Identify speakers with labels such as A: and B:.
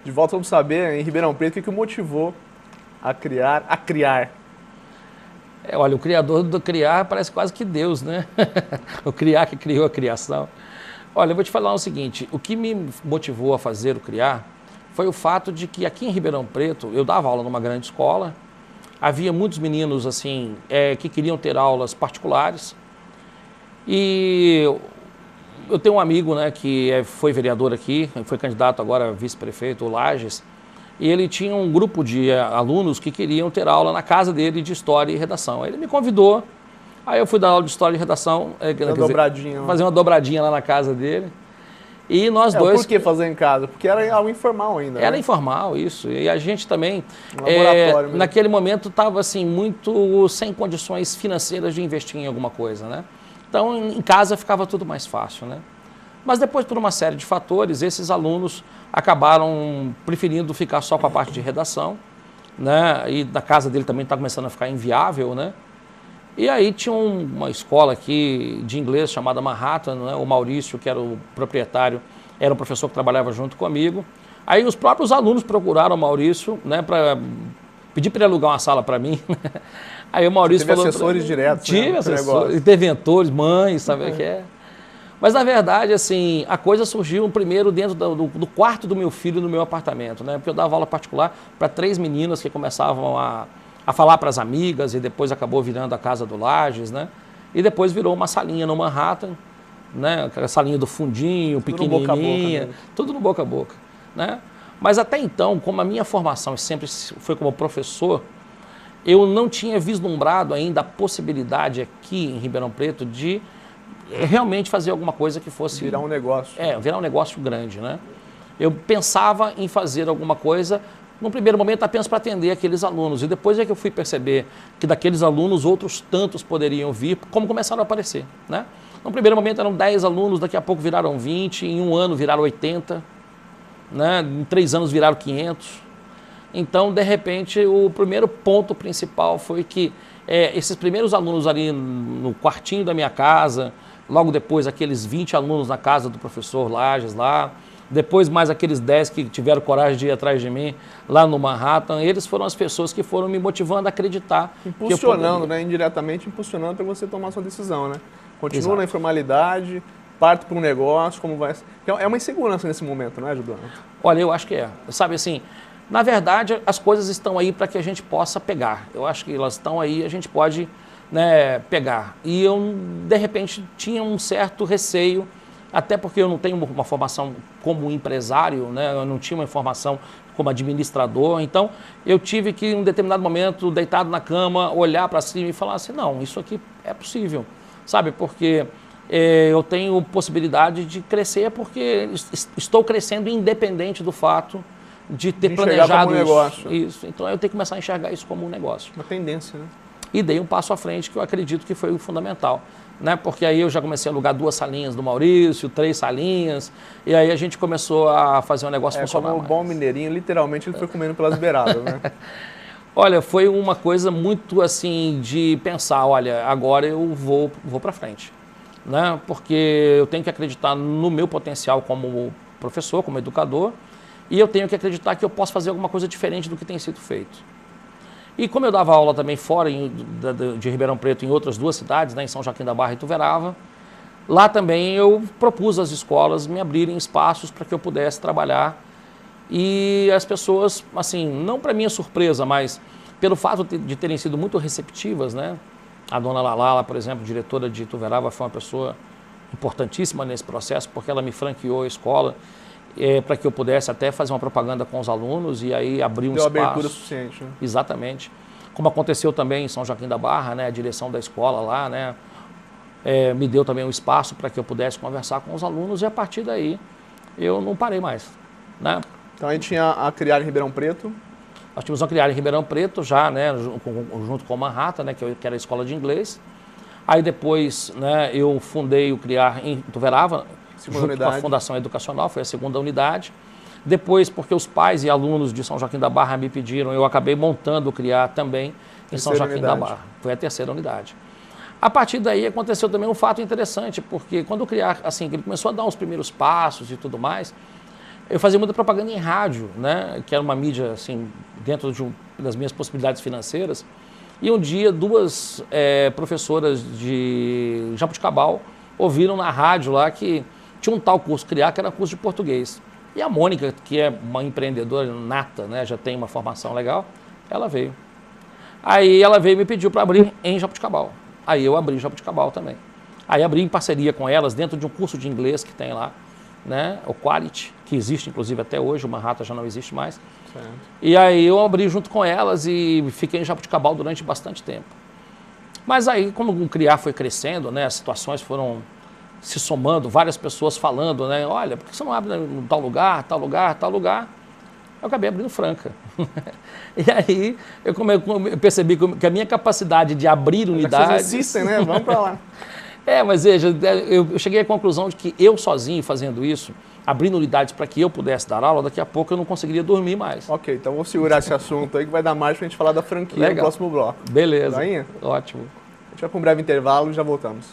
A: De volta, vamos saber, em Ribeirão Preto, o que que o motivou a criar.
B: Olha, o criador do criar parece quase que Deus, né? O criar que criou a criação. Olha, eu vou te falar o seguinte, o que me motivou a fazer o criar foi o fato de que aqui em Ribeirão Preto, eu dava aula numa grande escola, havia muitos meninos assim que queriam ter aulas particulares e eu tenho um amigo, né, que foi vereador aqui, foi candidato agora a vice-prefeito, o Lages, e ele tinha um grupo de alunos que queriam ter aula na casa dele de História e Redação. Aí ele me convidou, aí eu fui dar aula de História e Redação, fazer uma dobradinha lá na casa dele. E nós dois...
A: Por que fazer em casa? Porque era algo informal ainda.
B: Era
A: né?
B: informal, isso. E a gente também,
A: laboratório mesmo.
B: naquele momento, estava assim, muito sem condições financeiras de investir em alguma coisa, né? Então, em casa ficava tudo mais fácil, né? Mas depois, por uma série de fatores, esses alunos acabaram preferindo ficar só com a parte de redação, né? E da casa dele também está começando a ficar inviável, né? E aí tinha uma escola aqui de inglês chamada Manhattan, né? O Maurício, que era o proprietário, era um professor que trabalhava junto comigo. Aí os próprios alunos procuraram o Maurício, né? Para pedir para ele alugar uma sala para mim. Aí o Maurício falou...
A: Teve assessores diretos,
B: tive assessores, interventores, mães, sabe o que é? Mas, na verdade, assim, a coisa surgiu primeiro dentro do quarto do meu filho no meu apartamento, né? Porque eu dava aula particular para 3 meninas que começavam a falar para as amigas e depois acabou virando a casa do Lages, né? E depois virou uma salinha no Manhattan, né? Aquela salinha do fundinho, pequenininha, tudo no boca a boca, né? Mas até então, como a minha formação sempre foi como professor, eu não tinha vislumbrado ainda a possibilidade aqui em Ribeirão Preto de realmente fazer alguma coisa que fosse...
A: Virar um negócio.
B: Virar um negócio grande, né? Eu pensava em fazer alguma coisa, no primeiro momento apenas para atender aqueles alunos, e depois é que eu fui perceber que daqueles alunos outros tantos poderiam vir, como começaram a aparecer, né? No primeiro momento eram 10 alunos, daqui a pouco viraram 20, em um ano viraram 80, né? Em 3 anos viraram 500. Então, de repente, o primeiro ponto principal foi que esses primeiros alunos ali no quartinho da minha casa, logo depois aqueles 20 alunos na casa do professor Lages lá, depois mais aqueles 10 que tiveram coragem de ir atrás de mim lá no Manhattan, eles foram as pessoas que foram me motivando a acreditar.
A: Impulsionando, né? Indiretamente impulsionando para você tomar sua decisão, né? Continua
B: Exato.
A: na informalidade, parte para um negócio, como vai... É uma insegurança nesse momento, não é, Juliano?
B: Olha, eu acho que é. Sabe assim, na verdade, as coisas estão aí para que a gente possa pegar. Eu acho que elas estão aí, a gente pode, né, pegar. E eu, de repente, tinha um certo receio, até porque eu não tenho uma formação como empresário, né, eu não tinha uma formação como administrador, então eu tive que, em um determinado momento, deitado na cama, olhar para cima e falar assim, não, isso aqui é possível, sabe, porque eu tenho possibilidade de crescer porque estou crescendo independente do fato de ter planejado isso. Então eu tenho que começar a enxergar isso como um negócio.
A: Uma tendência, né?
B: E dei um passo à frente que eu acredito que foi o fundamental, né? Porque aí eu já comecei a alugar 2 salinhas do Maurício, 3 salinhas, e aí a gente começou a fazer um negócio funcionar
A: como
B: mais.
A: Bom mineirinho, literalmente ele foi comendo pelas beiradas, né?
B: Olha, foi uma coisa muito assim de pensar, olha, agora eu vou para frente, né? Porque eu tenho que acreditar no meu potencial como professor, como educador, e eu tenho que acreditar que eu posso fazer alguma coisa diferente do que tem sido feito. E como eu dava aula também fora de Ribeirão Preto, em outras 2 cidades, né, em São Joaquim da Barra e Ituverava, lá também eu propus às escolas me abrirem espaços para que eu pudesse trabalhar. E as pessoas, assim, não para minha surpresa, mas pelo fato de terem sido muito receptivas, né? A dona Lalala, por exemplo, diretora de Ituverava, foi uma pessoa importantíssima nesse processo, porque ela me franqueou a escola, para que eu pudesse até fazer uma propaganda com os alunos e aí abrir um espaço.
A: Deu abertura suficiente, né?
B: Exatamente. Como aconteceu também em São Joaquim da Barra, né? A direção da escola lá, né? Me deu também um espaço para que eu pudesse conversar com os alunos e a partir daí eu não parei mais, né?
A: Então a gente tinha a Criar em Ribeirão Preto.
B: Nós tínhamos a Criar em Ribeirão Preto já, né? Junto com o Manhattan, né? Que era a escola de inglês. Aí depois, né? Eu fundei o Criar em Ituverava, junto com a Fundação Educacional, foi a 2ª unidade. Depois, porque os pais e alunos de São Joaquim da Barra me pediram, eu acabei montando o Criar também em São Joaquim da Barra. Foi a 3ª unidade. A partir daí aconteceu também um fato interessante, porque quando o Criar, assim, ele começou a dar os primeiros passos e tudo mais, Eu fazia muita propaganda em rádio, né? Que era uma mídia, assim, dentro das minhas possibilidades financeiras. E um dia, duas professoras de Jaboticabal ouviram na rádio lá que tinha um tal curso criar, que era curso de português. E a Mônica, que é uma empreendedora nata, né? Já tem uma formação legal, ela veio. Aí ela veio e me pediu para abrir em Jaboticabal. Aí eu abri em Jaboticabal também. Aí abri em parceria com elas, dentro de um curso de inglês que tem lá, né? O Quality, que existe inclusive até hoje, o Manhattan já não existe mais. Certo. E aí eu abri junto com elas e fiquei em Jaboticabal durante bastante tempo. Mas aí, como o criar foi crescendo, né? As situações foram se somando, várias pessoas falando, né? Olha, por que você não abre em tal lugar, tal lugar, tal lugar? Eu acabei abrindo Franca. E aí eu percebi que a minha capacidade de abrir unidades...
A: Vocês insistem, né? Vamos para lá.
B: Mas veja, eu cheguei à conclusão de que eu sozinho fazendo isso, abrindo unidades para que eu pudesse dar aula, daqui a pouco eu não conseguiria dormir mais.
A: Ok, então vamos segurar esse assunto aí que vai dar margem para a gente falar da franquia
B: Legal.
A: no próximo bloco.
B: Beleza.
A: Rainha?
B: Ótimo.
A: A gente vai para um breve intervalo e já voltamos.